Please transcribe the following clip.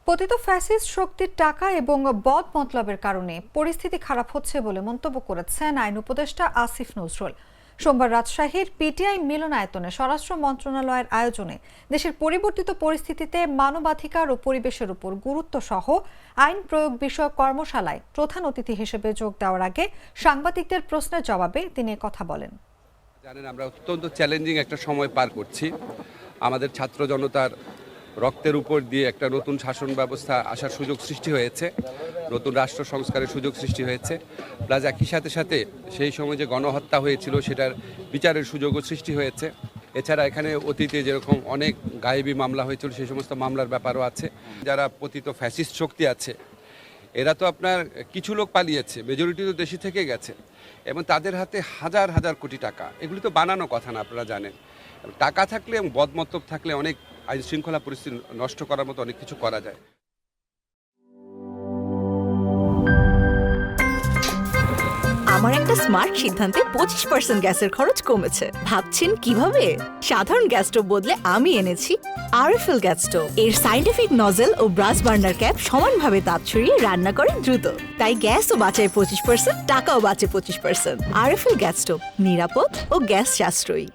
পতিত ফ্যাসিস্ট শক্তির টাকা এবং বদ মতলবের কারণে পরিস্থিতি খারাপ হচ্ছে বলে মন্তব্য করেছেন আইন উপদেষ্টা আসিফ নজরুল। সোমবার রাজশাহীর পিটিআই মিলনায়তনে স্বরাষ্ট্র মন্ত্রণালয়ের আয়োজনে দেশের পরিবর্তিত পরিস্থিতিতে মানবাধিকার ও পরিবেশের উপর গুরুত্ব সহ আইন প্রয়োগ বিষয়ক কর্মশালায় প্রধান অতিথি হিসেবে যোগ দেওয়ার আগে সাংবাদিকদের প্রশ্নের জবাবে তিনি কথা বলেন। জানেন, আমরা অত্যন্ত চ্যালেঞ্জিং একটা সময় পার করছি। আমাদের ছাত্র জনতার রক্তের উপর দিয়ে একটা নতুন শাসন ব্যবস্থা আসার সুযোগ সৃষ্টি হয়েছে, নতুন রাষ্ট্র সংস্কারের সুযোগ সৃষ্টি হয়েছে। প্লাস একই সাথে সাথে সেই সময় যে গণহত্যা হয়েছিল সেটার বিচারের সুযোগও সৃষ্টি হয়েছে। এছাড়া এখানে অতীতে যেরকম অনেক গায়েবী মামলা হয়েছিল সেই সমস্ত মামলার ব্যাপারও আছে। যারা পতিত ফ্যাসিস্ট শক্তি আছে এরা তো আপনার কিছু লোক পালিয়েছে, মেজরিটি তো দেশে থেকে গেছে এবং তাদের হাতে হাজার হাজার কোটি টাকা। এগুলি তো বানানো কথা না, আপনারা জানেন। টাকা থাকলে এবং বদমতলব থাকলে অনেক আইন শৃঙ্খলা পরিস্থিতি নষ্ট করার মতো অনেক কিছু করা যায়। আমার একটা স্মার্ট সিদ্ধান্তে 25% গ্যাসের খরচ কমেছে। ভাবছেন কিভাবে? সাধারণ গ্যাস স্টোভ বদলে আমি এনেছি আরএফএল গ্যাস স্টোভ। এর সাইন্টিফিক নজল ও ব্রাস বার্নার ক্যাপ সমানভাবে তাপ ছড়িয়ে রান্না করে দ্রুত। তাই গ্যাসও বাঁচায় 25%, টাকাও বাঁচে 25%। আরএফএল গ্যাস স্টোভ নিরাপদ ও গ্যাস সাশ্রয়ী।